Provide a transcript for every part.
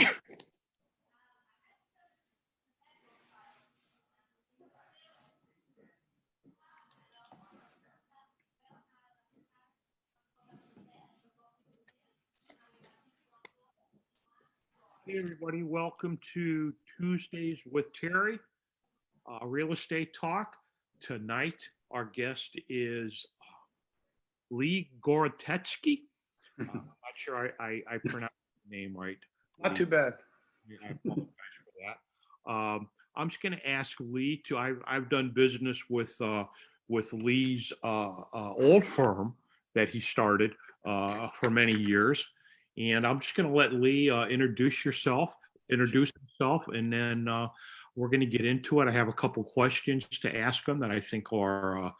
Hey, everybody, welcome to Tuesdays with Terry, Real Estate Talk. Tonight, our guest is Lee Gorodetsky. I'm not sure I pronounced the name right. Not too bad. I apologize for that. I'm just going to ask Lee to. I've done business with Lee's old firm that he started for many years, and I'm just going to let Lee introduce himself, and then we're going to get into it. I have a couple questions to ask him that I think are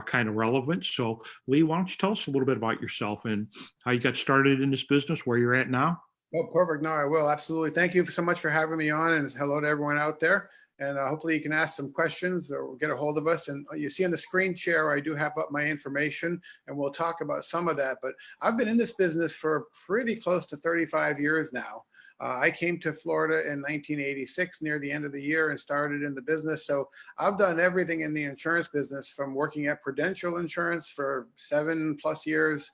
kind of relevant. So, Lee, why don't you tell us a little bit about yourself and how you got started in this business, where you're at now? Oh, perfect. No, I will. Absolutely. Thank you so much for having me on, and hello to everyone out there. And hopefully you can ask some questions or get a hold of us. And you see on the screen share, I do have up my information, and we'll talk about some of that. But I've been in this business for pretty close to 35 years now. I came to Florida in 1986 near the end of the year and started in the business. So I've done everything in the insurance business, from working at Prudential Insurance for 9+ years,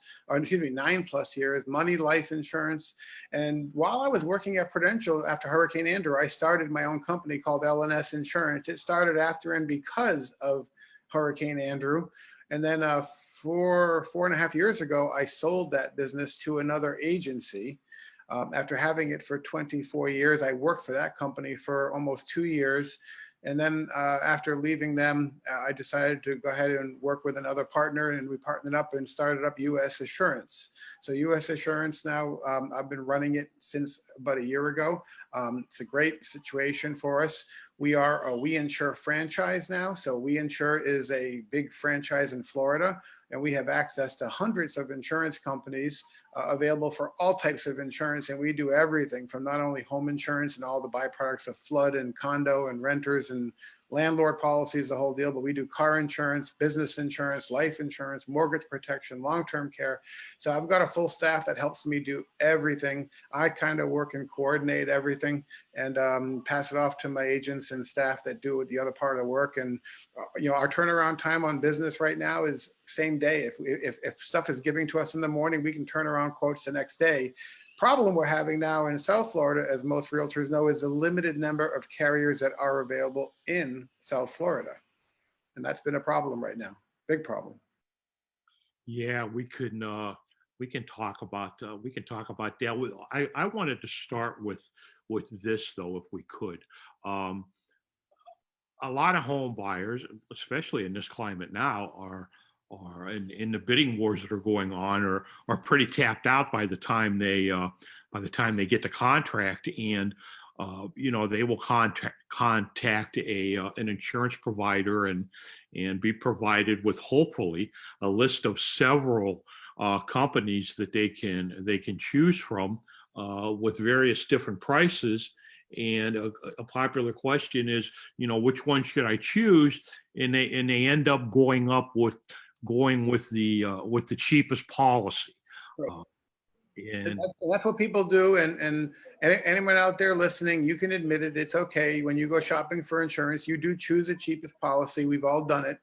Money Life Insurance. And while I was working at Prudential after Hurricane Andrew, I started my own company called L&S Insurance. It started after and because of Hurricane Andrew. And then 4.5 years ago, I sold that business to another agency. After having it for 24 years, I worked for that company for almost 2 years. And then after leaving them, I decided to go ahead and work with another partner, and we partnered up and started up U.S. Assurance. So U.S. Assurance now, I've been running it since about a year ago. It's a great situation for us. We are a We Insure franchise now. So We Insure is a big franchise in Florida, and we have access to hundreds of insurance companies available for all types of insurance. And we do everything from not only home insurance and all the byproducts of flood and condo and renters and landlord policies, the whole deal, but we do car insurance, business insurance, life insurance, mortgage protection, long-term care. So I've got a full staff that helps me do everything. I kind of work and coordinate everything and pass it off to my agents and staff that do the other part of the work. And our turnaround time on business right now is same day. If stuff is giving to us in the morning, we can turn around quotes the next day. Problem we're having now in South Florida, as most realtors know, is a limited number of carriers that are available in South Florida. And that's been a problem right now, big problem. Yeah, we can talk about that. I wanted to start with this though, if we could. A lot of home buyers, especially in this climate now, are in the bidding wars that are going on, are pretty tapped out by the time they get the contract, and they will contact an insurance provider and be provided with hopefully a list of several companies that they can choose from with various different prices. And a popular question is, which one should I choose? And they end up going with the cheapest policy. Right. And that's what people do. And anyone out there listening, you can admit it. It's okay. When you go shopping for insurance, you do choose the cheapest policy. We've all done it.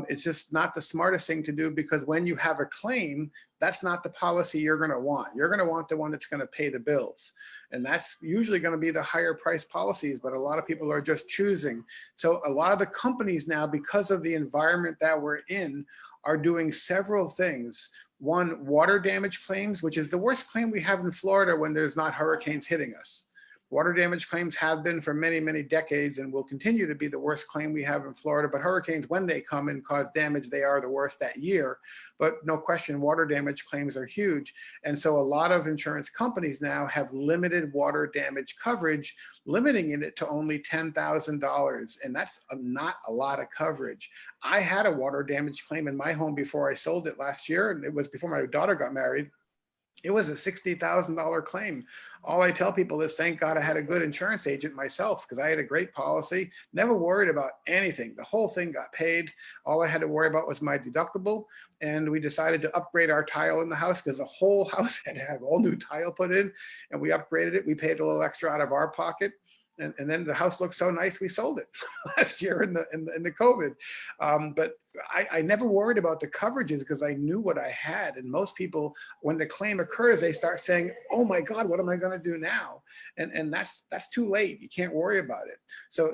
It's just not the smartest thing to do, because when you have a claim, that's not the policy you're going to want. You're going to want the one that's going to pay the bills. And that's usually going to be the higher price policies, but a lot of people are just choosing. So a lot of the companies now, because of the environment that we're in, are doing several things. One, water damage claims, which is the worst claim we have in Florida when there's not hurricanes hitting us. Water damage claims have been for many, many decades and will continue to be the worst claim we have in Florida. But hurricanes, when they come and cause damage, they are the worst that year. But no question, water damage claims are huge. And so a lot of insurance companies now have limited water damage coverage, limiting it to only $10,000. And that's not a lot of coverage. I had a water damage claim in my home before I sold it last year. And it was before my daughter got married. It was a $60,000 claim. All I tell people is thank God I had a good insurance agent myself, because I had a great policy, never worried about anything. The whole thing got paid. All I had to worry about was my deductible. And we decided to upgrade our tile in the house because the whole house had to have all new tile put in, and we upgraded it. We paid a little extra out of our pocket. And then the house looked so nice, we sold it last year in the COVID. But I never worried about the coverages because I knew what I had. And most people, when the claim occurs, they start saying, "Oh my God, what am I going to do now?" And that's too late. You can't worry about it. So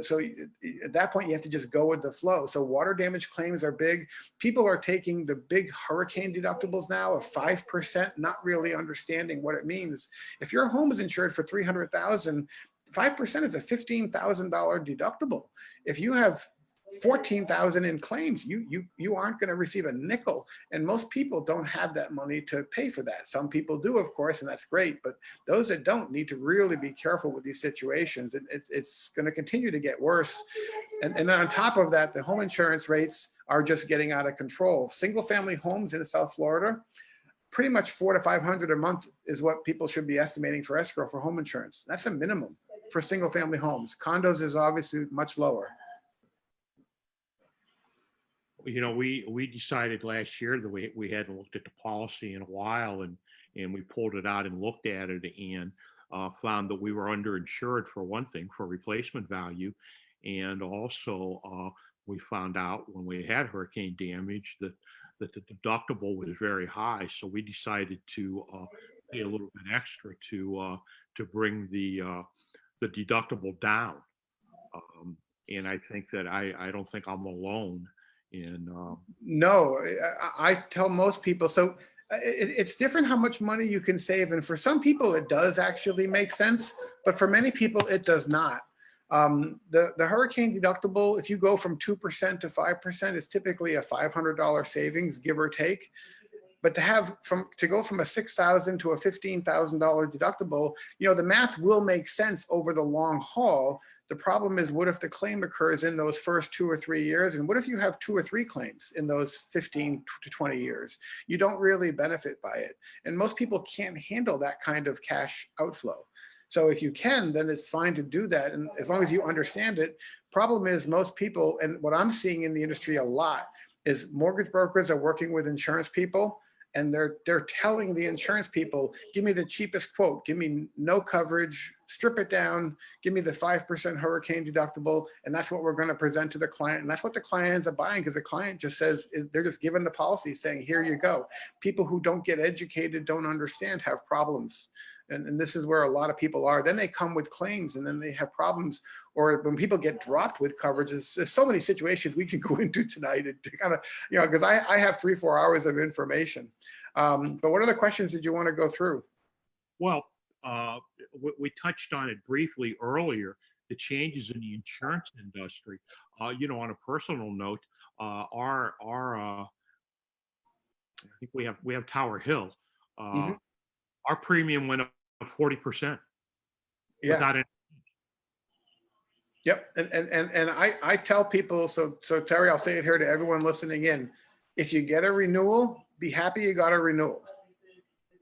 at that point, you have to just go with the flow. So water damage claims are big. People are taking the big hurricane deductibles now of 5%, not really understanding what it means. If your home is insured for $300,000. 5% is a $15,000 deductible. If you have 14,000 in claims, you aren't going to receive a nickel. And most people don't have that money to pay for that. Some people do, of course, and that's great. But those that don't need to really be careful with these situations. It's going to continue to get worse. And then on top of that, the home insurance rates are just getting out of control. Single family homes in South Florida, pretty much $400 to $500 a month is what people should be estimating for escrow for home insurance. That's a minimum for single family homes. Condos is obviously much lower. You know, we decided last year that we hadn't looked at the policy in a while, and we pulled it out and looked at it, and found that we were underinsured for one thing, for replacement value. And also we found out when we had hurricane damage that the deductible was very high. So we decided to pay a little bit extra to bring the deductible down. And I think that I don't think I'm alone in. No, I tell most people, so it's different how much money you can save. And for some people, it does actually make sense. But for many people, it does not. The hurricane deductible, if you go from 2% to 5%, is typically a $500 savings, give or take. But to go from a $6,000 to a $15,000 deductible, the math will make sense over the long haul. The problem is, what if the claim occurs in those first 2 or 3 years? And what if you have 2 or 3 claims in those 15 to 20 years? You don't really benefit by it. And most people can't handle that kind of cash outflow. So if you can, then it's fine to do that. And as long as you understand it. Problem is, most people, and what I'm seeing in the industry a lot, is mortgage brokers are working with insurance people, and they're telling the insurance people, give me the cheapest quote, give me no coverage, strip it down, give me the 5% hurricane deductible, and that's what we're going to present to the client. And that's what the client ends up buying, because the client just says, they're just given the policy saying, here you go. People who don't get educated, don't understand, have problems. And this is where a lot of people are. Then they come with claims, and then they have problems. Or when people get dropped with coverages, there's so many situations we can go into tonight to kind of, because I have 3-4 hours of information. But what other questions did you want to go through? Well, we touched on it briefly earlier, the changes in the insurance industry. On a personal note, I think we have Tower Hill. Mhm. Our premium went up 40%. Yeah. Without any. Yep. And I tell people, so Terry, I'll say it here to everyone listening in. If you get a renewal, be happy you got a renewal,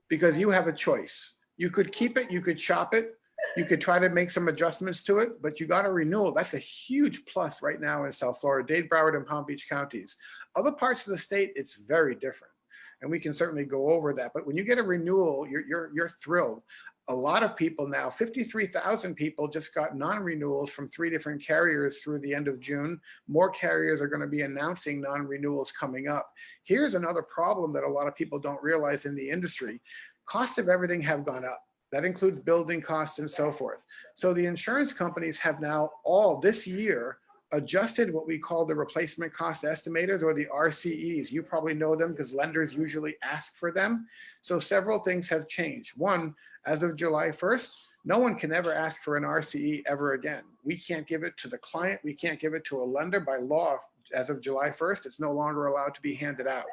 because you have a choice. You could keep it, you could shop it, you could try to make some adjustments to it, but you got a renewal. That's a huge plus right now in South Florida, Dade, Broward, and Palm Beach counties. Other parts of the state, it's very different. And we can certainly go over that. But when you get a renewal, you're thrilled. A lot of people now, 53,000 people just got non-renewals from 3 different carriers through the end of June. More carriers are going to be announcing non-renewals coming up. Here's another problem that a lot of people don't realize in the industry. Costs of everything have gone up. That includes building costs and so forth. So the insurance companies have now all this year adjusted what we call the replacement cost estimators, or the RCEs. You probably know them because lenders usually ask for them. So several things have changed. One, as of July 1st, no one can ever ask for an RCE ever again. We can't give it to the client. We can't give it to a lender. By law, as of July 1st, it's no longer allowed to be handed out.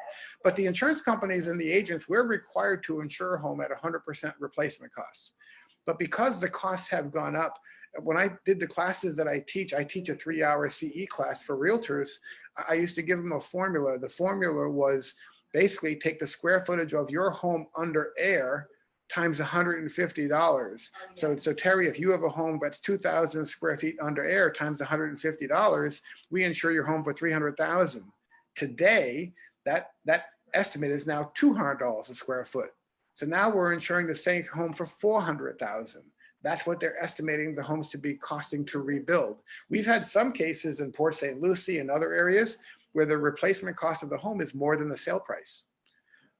But the insurance companies and the agents, we're required to insure a home at 100% replacement cost. But because the costs have gone up, when I did the classes that I teach a 3-hour CE class for realtors. I used to give them a formula. The formula was basically take the square footage of your home under air times $150. So Terry, if you have a home that's 2,000 square feet under air times $150, we insure your home for 300,000. Today, that estimate is now $200 a square foot. So now we're insuring the same home for 400,000. That's what they're estimating the homes to be costing to rebuild. We've had some cases in Port St. Lucie and other areas where the replacement cost of the home is more than the sale price.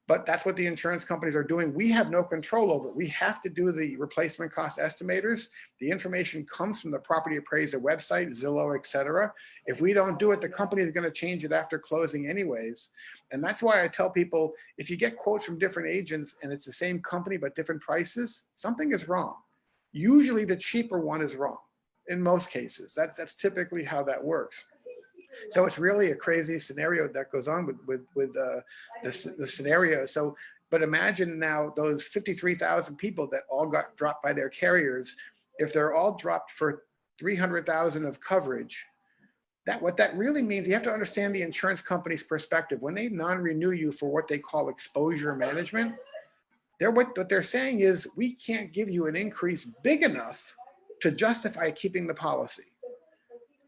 But that's what the insurance companies are doing. We have no control over it. We have to do the replacement cost estimators. The information comes from the property appraiser website, Zillow, et cetera. If we don't do it, the company is going to change it after closing anyways. And that's why I tell people, if you get quotes from different agents and it's the same company but different prices, something is wrong. Usually the cheaper one is wrong in most cases. That's typically how that works. So it's really a crazy scenario that goes on with the scenario. So, but imagine now those 53,000 people that all got dropped by their carriers, if they're all dropped for 300,000 of coverage, what that really means, you have to understand the insurance company's perspective. When they non-renew you for what they call exposure management, what they're saying is, we can't give you an increase big enough to justify keeping the policy.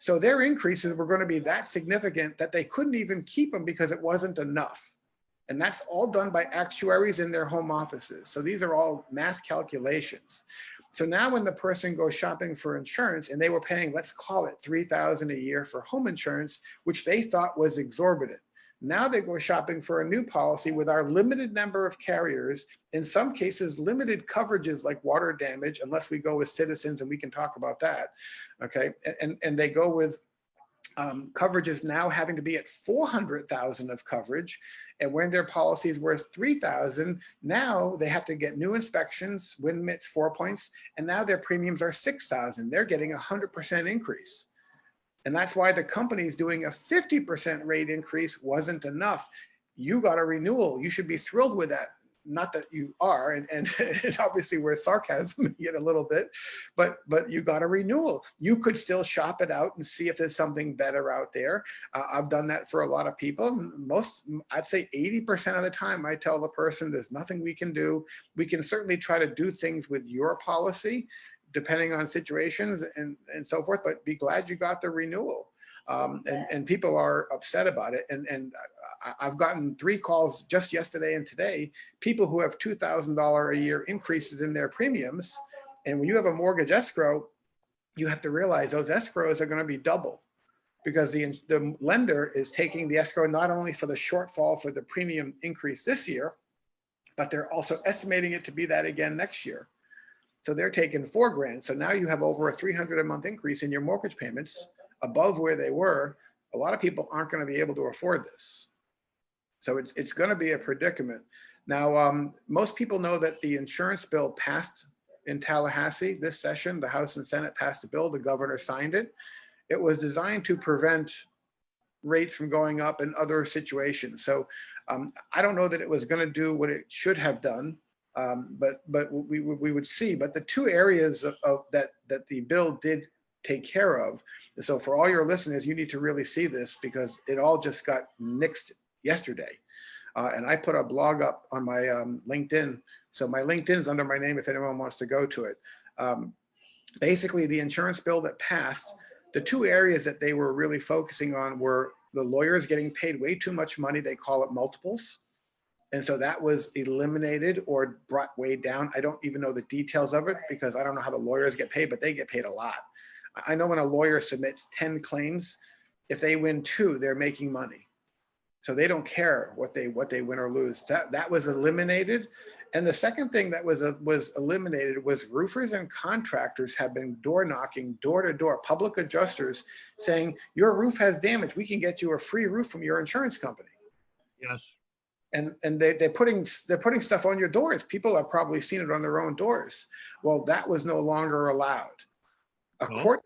So their increases were going to be that significant that they couldn't even keep them because it wasn't enough. And that's all done by actuaries in their home offices. So these are all math calculations. So now when the person goes shopping for insurance and they were paying, let's call it $3,000 a year for home insurance, which they thought was exorbitant. Now they go shopping for a new policy with our limited number of carriers, in some cases limited coverages like water damage, unless we go with Citizens, and we can talk about that, okay? And they go with coverages now having to be at 400,000 of coverage, and when their policy is worth 3,000, now they have to get new inspections, wind limits 4 points, and now their premiums are 6,000. They're getting 100% increase. And that's why the company's doing a 50% rate increase wasn't enough. You got a renewal. You should be thrilled with that. Not that you are, and obviously we're sarcasm yet a little bit, but you got a renewal. You could still shop it out and see if there's something better out there. I've done that for a lot of people. I'd say 80% of the time, I tell the person there's nothing we can do. We can certainly try to do things with your policy, depending on situations and so forth, but be glad you got the renewal. And people are upset about it. And I've gotten 3 calls just yesterday and today, people who have $2,000 a year increases in their premiums. And when you have a mortgage escrow, you have to realize those escrows are going to be double, because the lender is taking the escrow not only for the shortfall for the premium increase this year, but they're also estimating it to be that again next year. So they're taking $4 grand. So now you have over a $300 a month increase in your mortgage payments above where they were. A lot of people aren't going to be able to afford this. So it's going to be a predicament. Now, most people know that the insurance bill passed in Tallahassee this session. The House and Senate passed a bill. The governor signed it. It was designed to prevent rates from going up in other situations. So I don't know that it was going to do what it should have done. But we would see. But the 2 areas of that the bill did take care of. So for all your listeners, you need to really see this, because it all just got nixed yesterday. And I put a blog up on my LinkedIn. So my LinkedIn is under my name if anyone wants to go to it. Basically, the insurance bill that passed, the 2 areas that they were really focusing on were the lawyers getting paid way too much money. They call it multiples. And so that was eliminated or brought way down. I don't even know the details of it, because I don't know how the lawyers get paid, but they get paid a lot. I know when a lawyer submits 10 claims, if they win 2, they're making money. So they don't care what they win or lose. That was eliminated. And the second thing that was eliminated was roofers and contractors have been door knocking, door to door, public adjusters saying, your roof has damage. We can get you a free roof from your insurance company. Yes. And they're putting stuff on your doors. People have probably seen it on their own doors. Well, that was no longer allowed. A court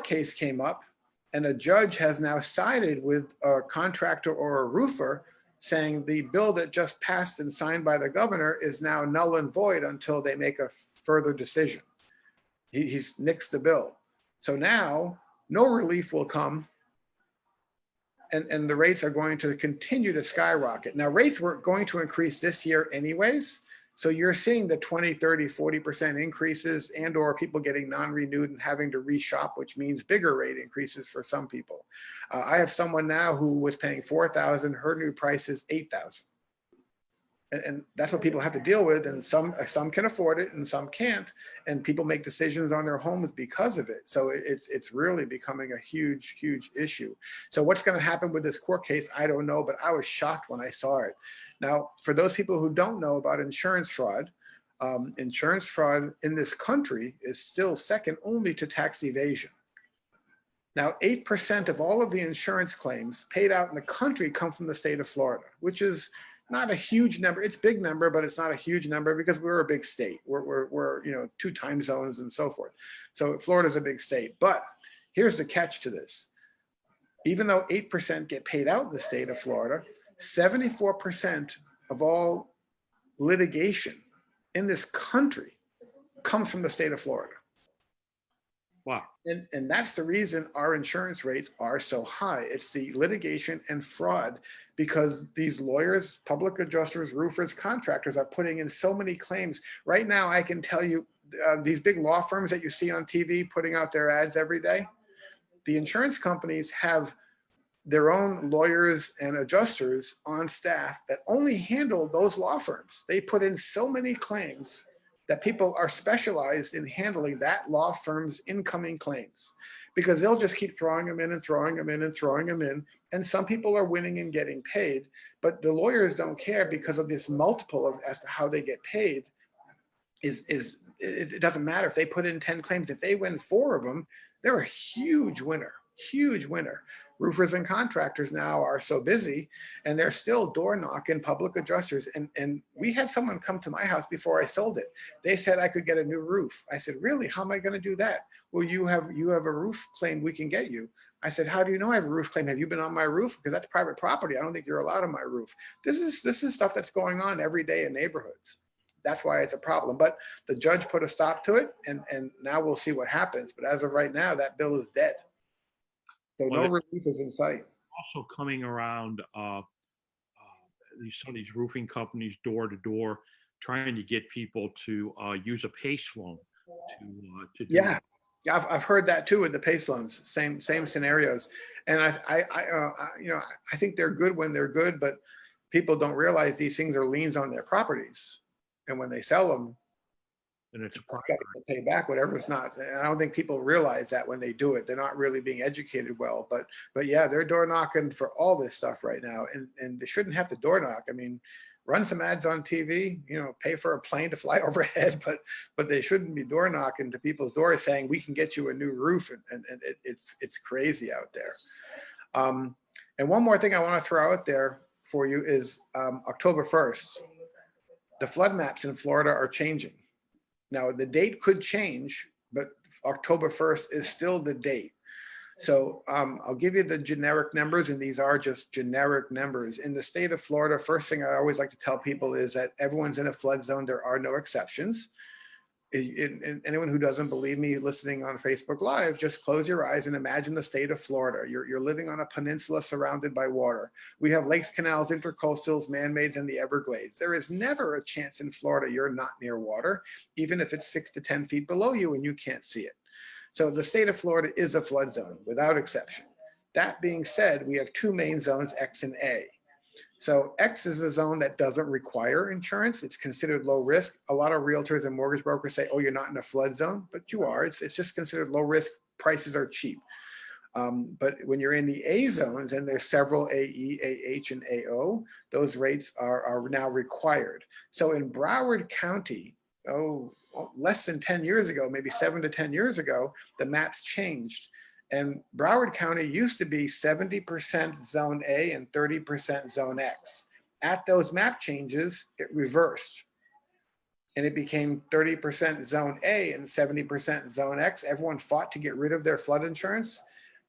case came up, and a judge has now sided with a contractor or a roofer, saying the bill that just passed and signed by the governor is now null and void until they make a further decision. He's nixed the bill. So now no relief will come. And the rates are going to continue to skyrocket. Now, rates were going to increase this year anyways. So you're seeing the 20, 30, 40% increases and or people getting non-renewed and having to reshop, which means bigger rate increases for some people. I have someone now who was paying 4,000, her new price is 8,000. And that's what people have to deal with. And some can afford it and some can't. And people make decisions on their homes because of it. So it's really becoming a huge, huge issue. So what's going to happen with this court case, I don't know, but I was shocked when I saw it. Now, for those people who don't know about insurance fraud in this country is still second only to tax evasion. Now, 8% of all of the insurance claims paid out in the country come from the state of Florida, which is not a huge number. It's a big number, but it's not a huge number because we're a big state. We're 2 time zones and so forth. So Florida's a big state. But here's the catch to this. Even though 8% get paid out in the state of Florida, 74% of all litigation in this country comes from the state of Florida. Wow. And that's the reason our insurance rates are so high. It's the litigation and fraud because these lawyers, public adjusters, roofers, contractors are putting in so many claims. Right now, I can tell you these big law firms that you see on TV putting out their ads every day, the insurance companies have their own lawyers and adjusters on staff that only handle those law firms. They put in so many claims that people are specialized in handling that law firm's incoming claims because they'll just keep throwing them in and throwing them in and throwing them in. And some people are winning and getting paid, but the lawyers don't care because of this multiple of as to how they get paid it doesn't matter if they put in 10 claims. If they win 4 of them, they're a huge winner, huge winner. Roofers and contractors now are so busy and they're still door knocking public adjusters. And we had someone come to my house before I sold it. They said I could get a new roof. I said, really? How am I going to do that? Well, you have a roof claim we can get you. I said, how do you know I have a roof claim? Have you been on my roof? Because that's private property. I don't think you're allowed on my roof. This is stuff that's going on every day in neighborhoods. That's why it's a problem. But the judge put a stop to it and now we'll see what happens. But as of right now, that bill is dead. So no relief is in sight. Also coming around some of these roofing companies door to door, trying to get people to use a PACE loan to do. Yeah, I've heard that too with the PACE loans. Same scenarios, and I think they're good when they're good, but people don't realize these things are liens on their properties, and when they sell them, and it's a to pay back whatever it's not. And I don't think people realize that when they do it. They're not really being educated well. But yeah, they're door knocking for all this stuff right now, and they shouldn't have to door knock. I mean, run some ads on TV, pay for a plane to fly overhead, but they shouldn't be door knocking to people's doors saying we can get you a new roof, and it's crazy out there. And one more thing I want to throw out there for you is October 1st, the flood maps in Florida are changing. Now, the date could change, but October 1st is still the date. So I'll give you the generic numbers, and these are just generic numbers. In the state of Florida, first thing I always like to tell people is that everyone's in a flood zone. There are no exceptions. Anyone who doesn't believe me listening on Facebook Live, just close your eyes and imagine the state of Florida. You're living on a peninsula surrounded by water. We have lakes, canals, intercoastals, man-mades, and the Everglades. There is never a chance in Florida you're not near water, even if it's 6 to 10 feet below you and you can't see it. So the state of Florida is a flood zone without exception. That being said, we have 2 main zones, X and A. So X is a zone that doesn't require insurance. It's considered low risk. A lot of realtors and mortgage brokers say, oh, you're not in a flood zone, but you are. It's just considered low risk. Prices are cheap. But when you're in the A zones, and there's several AE, AH, and AO, those rates are now required. So in Broward County, less than 10 years ago, maybe 7 to 10 years ago, the maps changed. And Broward County used to be 70% zone A and 30% zone X. At those map changes, it reversed. And it became 30% zone A and 70% zone X. Everyone fought to get rid of their flood insurance.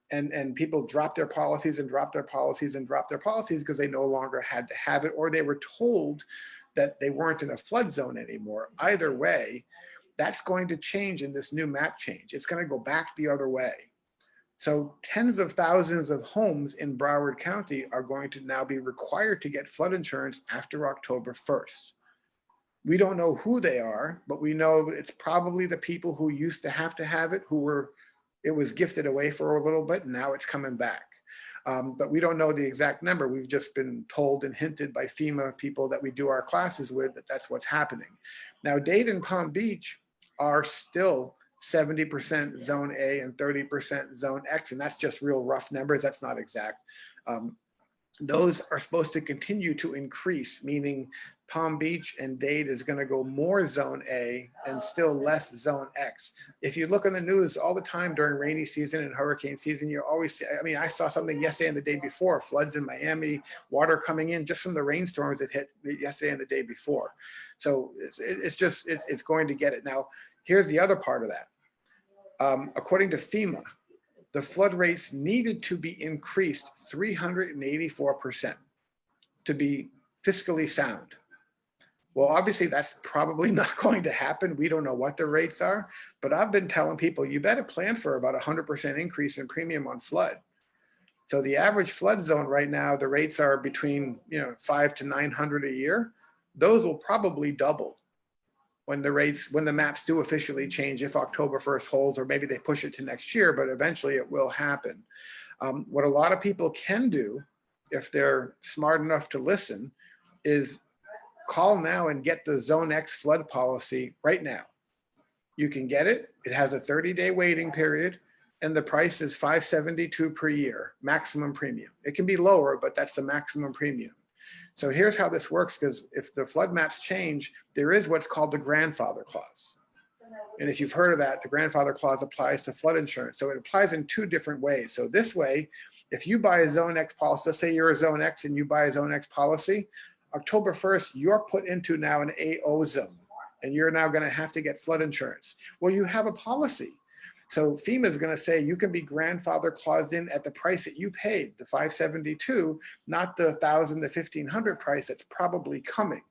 And people dropped their policies and dropped their policies and dropped their policies because they no longer had to have it, or they were told that they weren't in a flood zone anymore. Either way, that's going to change in this new map change. It's going to go back the other way. So tens of thousands of homes in Broward County are going to now be required to get flood insurance after October 1st. We don't know who they are, but we know it's probably the people who used to have it, it was gifted away for a little bit, and now it's coming back. But we don't know the exact number. We've just been told and hinted by FEMA people that we do our classes with that that's what's happening. Now, Dade and Palm Beach are still 70% zone A and 30% zone X, and that's just real rough numbers. That's not exact. Those are supposed to continue to increase, meaning Palm Beach and Dade is going to go more zone A and still less zone X. If you look on the news all the time during rainy season and hurricane season, you always see, I mean, I saw something yesterday and the day before, floods in Miami, water coming in just from the rainstorms that hit yesterday and the day before. So it's going to get it. Now, here's the other part of that. According to FEMA, the flood rates needed to be increased 384% to be fiscally sound. Well, obviously that's probably not going to happen. We don't know what the rates are, but I've been telling people, you better plan for about 100% increase in premium on flood. So the average flood zone right now, the rates are between 500 to 900 a year. Those will probably double when the maps do officially change, if October 1st holds, or maybe they push it to next year, but eventually it will happen. What a lot of people can do, if they're smart enough to listen, is call now and get the Zone X flood policy right now. You can get it. It has a 30-day waiting period, and the price is $572 per year, maximum premium. It can be lower, but that's the maximum premium. So here's how this works, because if the flood maps change, there is what's called the grandfather clause. And if you've heard of that, the grandfather clause applies to flood insurance. So it applies in two different ways. So this way, if you buy a Zone X policy, let's say you're a Zone X and you buy a Zone X policy, October 1st, you're put into now an AO zone, and you're now going to have to get flood insurance. Well, you have a policy. So FEMA is going to say you can be grandfather claused in at the price that you paid, the $572, not the $1,000 to $1,500 price that's probably coming.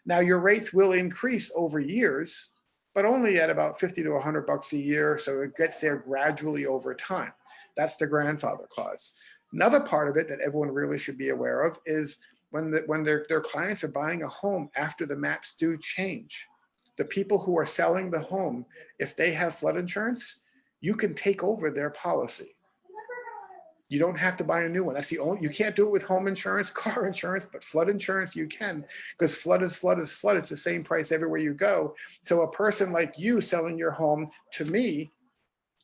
Now your rates will increase over years, but only at about $50 to $100 a year. So it gets there gradually over time. That's the grandfather clause. Another part of it that everyone really should be aware of is when their clients are buying a home after the maps do change. The people who are selling the home, if they have flood insurance, you can take over their policy. You don't have to buy a new one. That's the only, you can't do it with home insurance, car insurance, but flood insurance you can, because flood is flood is flood. It's the same price everywhere you go. So a person like you selling your home to me,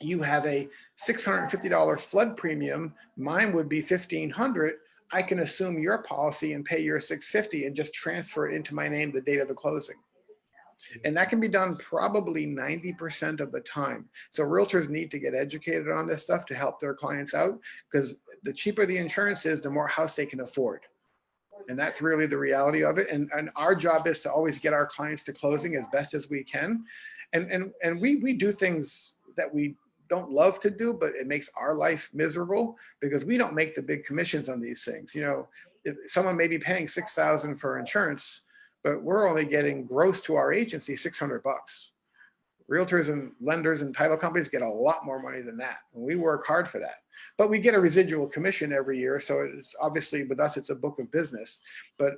you have a $650 flood premium. Mine would be $1,500. I can assume your policy and pay your $650 and just transfer it into my name the date of the closing. And that can be done probably 90% of the time. So realtors need to get educated on this stuff to help their clients out, because the cheaper the insurance is, the more house they can afford. And that's really the reality of it. And our job is to always get our clients to closing as best as we can. And we do things that we don't love to do, but it makes our life miserable because we don't make the big commissions on these things. If someone may be paying $6,000 for insurance, but we're only getting gross to our agency $600. Realtors and lenders and title companies get a lot more money than that. And we work hard for that. But we get a residual commission every year. So it's obviously with us, it's a book of business. But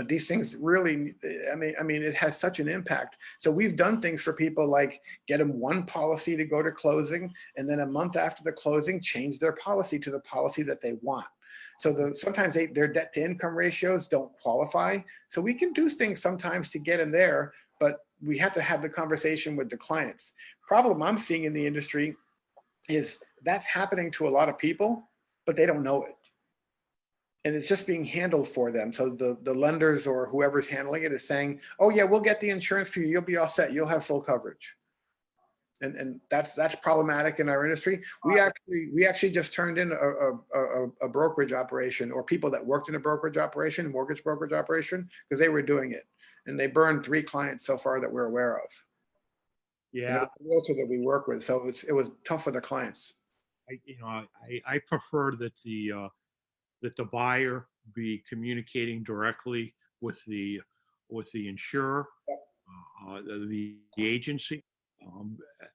these things really, I mean, it has such an impact. So we've done things for people like get them one policy to go to closing, and then a month after the closing, change their policy to the policy that they want. So sometimes their debt to income ratios don't qualify. So we can do things sometimes to get in there, but we have to have the conversation with the clients. Problem I'm seeing in the industry is that's happening to a lot of people, but they don't know it. And it's just being handled for them. So the lenders or whoever's handling it is saying, oh yeah, we'll get the insurance for you. You'll be all set. You'll have full coverage. And that's problematic in our industry. We actually just turned in a brokerage operation, or people that worked in a brokerage operation, mortgage brokerage operation, because they were doing it. And they burned 3 clients so far that we're aware of. Yeah. And it was a realtor that we work with. So it was tough for the clients. I prefer that the buyer be communicating directly with the insurer, the agency.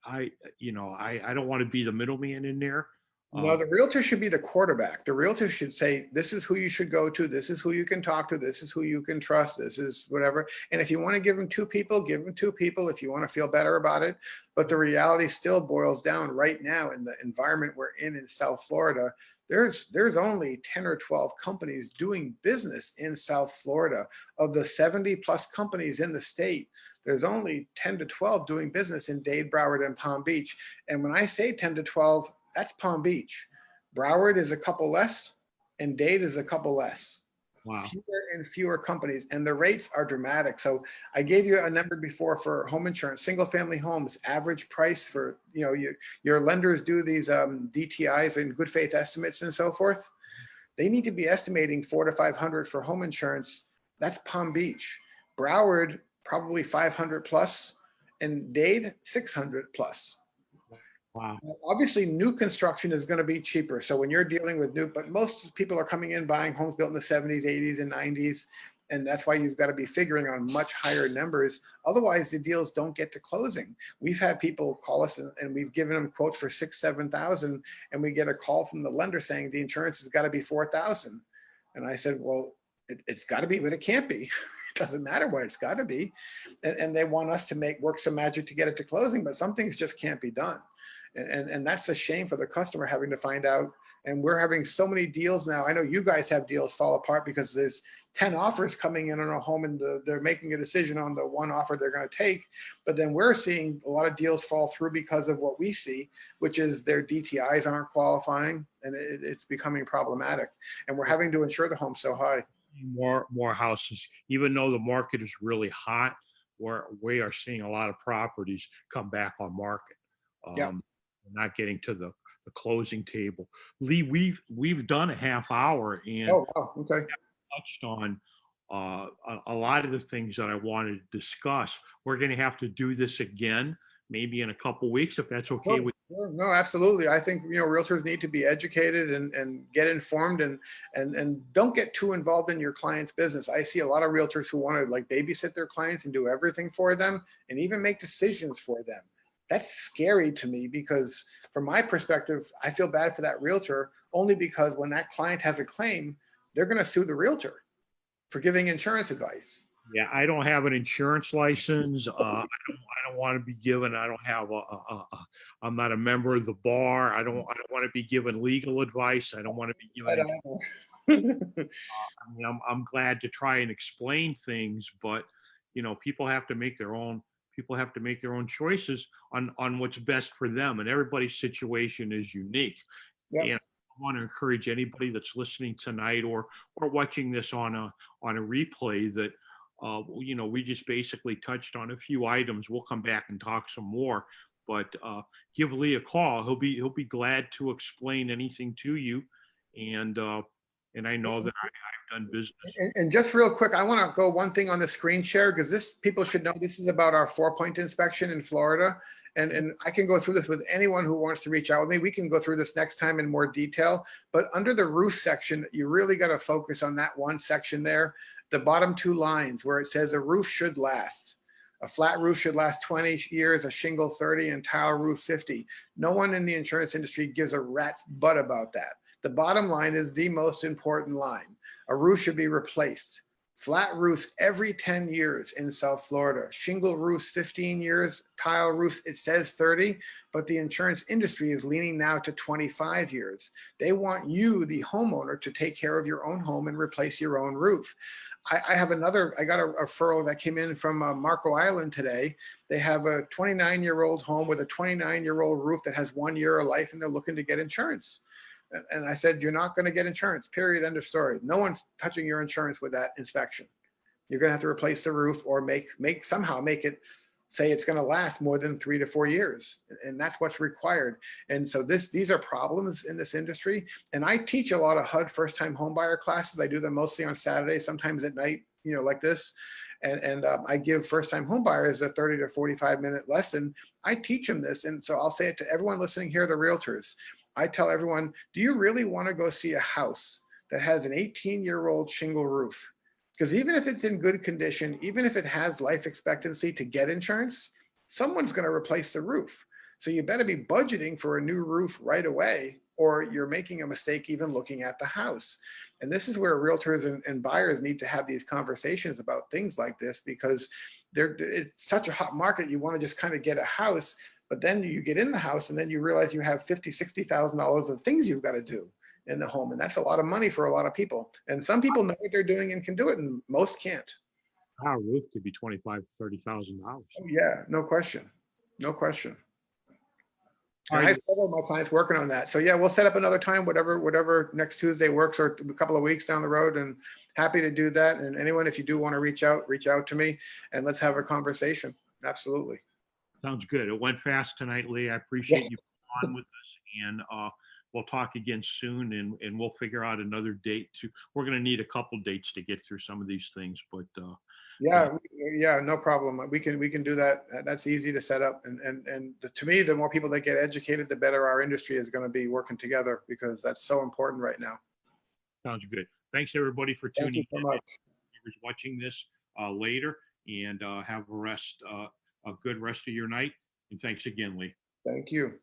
I don't want to be the middleman in there. No, the realtor should be the quarterback. The realtor should say, this is who you should go to. This is who you can talk to. This is who you can trust. This is whatever. And if you want to give them two people, give them two people if you want to feel better about it. But the reality still boils down right now in the environment we're in South Florida. There's only 10 or 12 companies doing business in South Florida. Of the 70 plus companies in the state, there's only 10 to 12 doing business in Dade, Broward, and Palm Beach. And when I say 10 to 12, that's Palm Beach. Broward is a couple less, and Dade is a couple less. Wow. Fewer and fewer companies, and the rates are dramatic. So I gave you a number before for home insurance, single family homes, average price for, your lenders do these DTIs and good faith estimates and so forth. They need to be estimating 400 to 500 for home insurance. That's Palm Beach. Broward, probably 500 plus, and Dade, 600 plus. Wow. Obviously, new construction is going to be cheaper. So when you're dealing with new, but most people are coming in buying homes built in the 70s, 80s, and 90s. And that's why you've got to be figuring on much higher numbers. Otherwise, the deals don't get to closing. We've had people call us and we've given them quotes for 6,000, 7,000. And we get a call from the lender saying the insurance has got to be 4,000. And I said, well, it's got to be, but it can't be. It doesn't matter what it's got to be. And they want us to work some magic to get it to closing, but some things just can't be done. And that's a shame for the customer having to find out. And we're having so many deals now. I know you guys have deals fall apart because there's 10 offers coming in on a home and they're making a decision on the one offer they're going to take. But then we're seeing a lot of deals fall through because of what we see, which is their DTIs aren't qualifying, and it's becoming problematic. And we're having to insure the home so high. More houses, even though the market is really hot, we are seeing a lot of properties come back on market. Yeah. Not getting to the closing table. Lee, we've done a half hour and Oh, wow. Okay. touched on a lot of the things that I wanted to discuss. We're going to have to do this again, maybe in a couple weeks, if that's okay with you. No, absolutely. I think, realtors need to be educated and get informed and don't get too involved in your client's business. I see a lot of realtors who want to babysit their clients and do everything for them and even make decisions for them. That's scary to me because from my perspective, I feel bad for that realtor only because when that client has a claim, they're going to sue the realtor for giving insurance advice. Yeah, I don't have an insurance license. I don't want to be given. I don't have I'm not a member of the bar. I don't want to be given legal advice. I don't want to be given. I mean, I'm glad to try and explain things, but people have to make their own. People have to make their own choices on what's best for them, and everybody's situation is unique. Yep. And I want to encourage anybody that's listening tonight or watching this on a replay that we just basically touched on a few items. We'll come back and talk some more, but give Lee a call. He'll be glad to explain anything to you, and I know that I've done business. And just real quick, I want to go one thing on the screen share because people should know this is about our 4-point inspection in Florida. And I can go through this with anyone who wants to reach out with me. We can go through this next time in more detail. But under the roof section, you really got to focus on that one section there, the bottom 2 lines where it says a roof should last. A flat roof should last 20 years, a shingle 30, and tile roof 50. No one in the insurance industry gives a rat's butt about that. The bottom line is the most important line. A roof should be replaced. Flat roofs every 10 years in South Florida. Shingle roofs 15 years. Tile roofs, it says 30, but the insurance industry is leaning now to 25 years. They want you, the homeowner, to take care of your own home and replace your own roof. I got a referral that came in from Marco Island today. They have a 29-year-old home with a 29-year-old roof that has 1 year of life, and they're looking to get insurance. And I said, you're not going to get insurance, period, end of story. No one's touching your insurance with that inspection. You're going to have to replace the roof or somehow make it say it's going to last more than 3 to 4 years. And that's what's required. And so these are problems in this industry. And I teach a lot of HUD first-time homebuyer classes. I do them mostly on Saturdays, sometimes at night, like this. And I give first-time homebuyers a 30 to 45-minute lesson. I teach them this. And so I'll say it to everyone listening here, the realtors. I tell everyone, do you really want to go see a house that has an 18-year-old shingle roof? Because even if it's in good condition, even if it has life expectancy to get insurance, someone's going to replace the roof. So you better be budgeting for a new roof right away, or you're making a mistake even looking at the house. And this is where realtors and buyers need to have these conversations about things like this, because it's such a hot market. You want to just kind of get a house, but then you get in the house and then you realize you have $50,000, $60,000 of things you've got to do in the home. And that's a lot of money for a lot of people. And some people know what they're doing and can do it, and most can't. Our roof could be $25,000-$30,000. Oh, yeah, no question. No question. All And I have right, several of my clients working on that. So yeah, we'll set up another time, whatever next Tuesday works, or a couple of weeks down the road, and happy to do that. And anyone, if you do want to reach out to me and let's have a conversation. Absolutely. sounds good. It went fast tonight, Lee. I Yeah. appreciate you being on with us, and we'll talk again soon, and we'll figure out another date to. We're going to need a couple dates to get through some of these things, but Yeah, yeah, no problem. We can do that. That's easy to set up. And to me, the more people that get educated, the better our industry is going to be working together, because that's so important right now. sounds good. Thanks everybody for Thank you tuning so in. much. Viewers watching this later, and have a good rest of your night. And thanks again, Lee. Thank you.